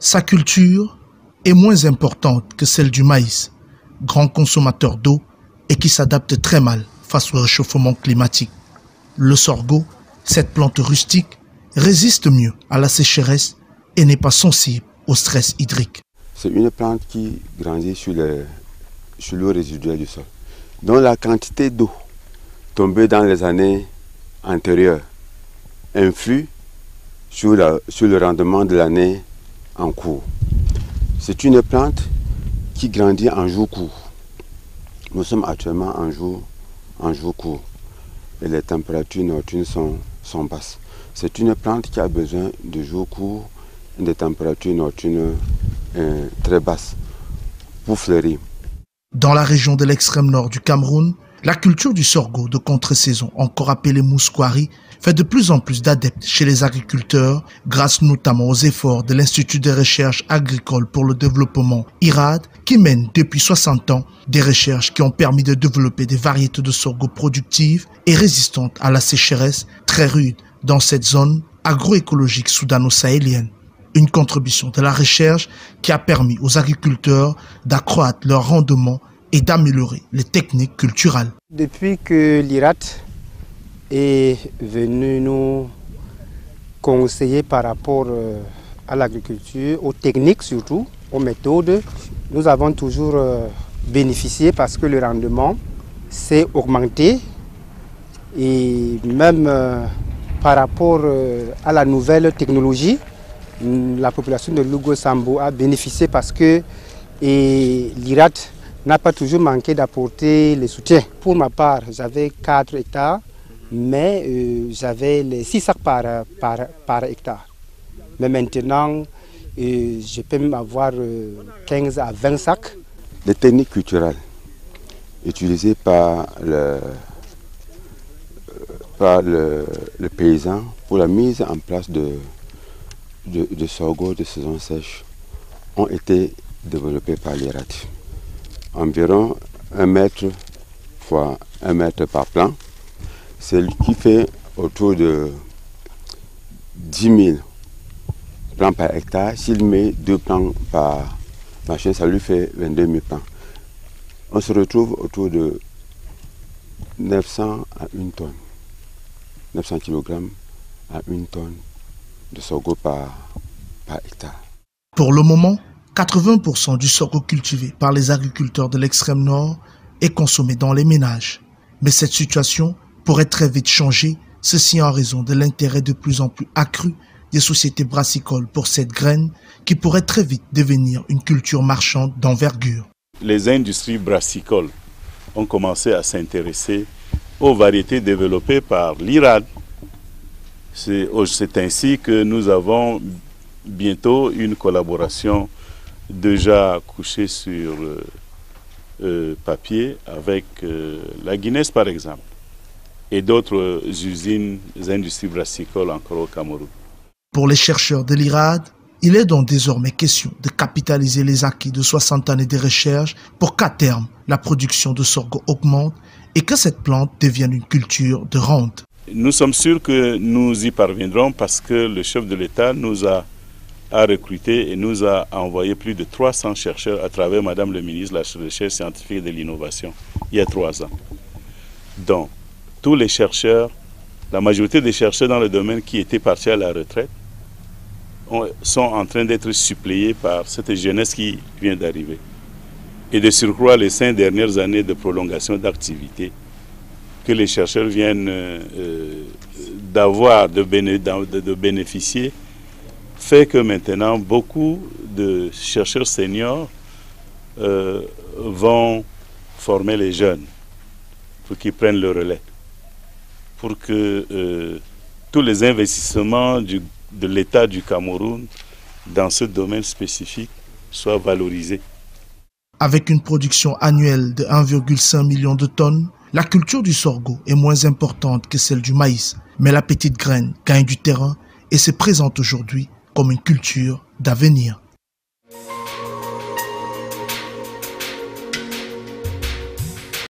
Sa culture est moins importante que celle du maïs, grand consommateur d'eau et qui s'adapte très mal face au réchauffement climatique. Le sorgho, cette plante rustique, résiste mieux à la sécheresse et n'est pas sensible au stress hydrique. C'est une plante qui grandit sur l'eau résiduelle du sol. Donc la quantité d'eau tombée dans les années antérieures influe sur le rendement de l'année en cours. C'est une plante qui grandit en jour court. Nous sommes actuellement en jour court et les températures nocturnes sont basses. C'est une plante qui a besoin de jours courts et de températures nocturnes très basses pour fleurir. Dans la région de l'extrême nord du Cameroun, la culture du sorgho de contre-saison, encore appelée mousquari, fait de plus en plus d'adeptes chez les agriculteurs, grâce notamment aux efforts de l'Institut de recherche agricole pour le développement IRAD, qui mène depuis 60 ans des recherches qui ont permis de développer des variétés de sorgho productives et résistantes à la sécheresse très rude dans cette zone agroécologique soudano-sahélienne. Une contribution de la recherche qui a permis aux agriculteurs d'accroître leur rendement et d'améliorer les techniques culturelles. Depuis que l'IRAD est venu nous conseiller par rapport à l'agriculture, aux techniques surtout, aux méthodes, nous avons toujours bénéficié parce que le rendement s'est augmenté et même par rapport à la nouvelle technologie, la population de Lougo-Sambo a bénéficié parce que l'IRAD n'a pas toujours manqué d'apporter les soutiens. Pour ma part, j'avais 4 hectares, mais j'avais les 6 sacs par hectare. Mais maintenant, je peux même avoir 15 à 20 sacs. Les techniques culturelles utilisées par le paysan pour la mise en place de sorgho de saison sèche ont été développées par l'IRAD. Environ 1 mètre fois 1 mètre par plan, c'est qui fait autour de 10 000 plants par hectare. S'il met 2 plants par machine, ça lui fait 22 000 plants. On se retrouve autour de 900 à 1 tonne, 900 kg à 1 tonne de sorgho par hectare. Pour le moment, 80% du sorgho cultivé par les agriculteurs de l'extrême nord est consommé dans les ménages. Mais cette situation pourrait très vite changer, ceci en raison de l'intérêt de plus en plus accru des sociétés brassicoles pour cette graine qui pourrait très vite devenir une culture marchande d'envergure. Les industries brassicoles ont commencé à s'intéresser aux variétés développées par l'IRAD. C'est ainsi que nous avons bientôt une collaboration déjà couchée sur papier avec la Guinness par exemple et d'autres usines, industries brassicoles encore au Cameroun. Pour les chercheurs de l'IRAD, il est donc désormais question de capitaliser les acquis de 60 années de recherche pour qu'à terme, la production de sorgho augmente et que cette plante devienne une culture de rente. Nous sommes sûrs que nous y parviendrons parce que le chef de l'État nous a recruté et nous a envoyé plus de 300 chercheurs à travers Madame le ministre de la Recherche scientifique et de l'innovation il y a 3 ans. Donc, tous les chercheurs, la majorité des chercheurs dans le domaine qui étaient partis à la retraite sont en train d'être suppléés par cette jeunesse qui vient d'arriver. Et de surcroît, les 5 dernières années de prolongation d'activité que les chercheurs viennent de bénéficier, fait que maintenant beaucoup de chercheurs seniors vont former les jeunes pour qu'ils prennent le relais, pour que tous les investissements de l'État du Cameroun dans ce domaine spécifique soient valorisés. Avec une production annuelle de 1,5 million de tonnes, la culture du sorgho est moins importante que celle du maïs, mais la petite graine gagne du terrain et se présente aujourd'hui comme une culture d'avenir.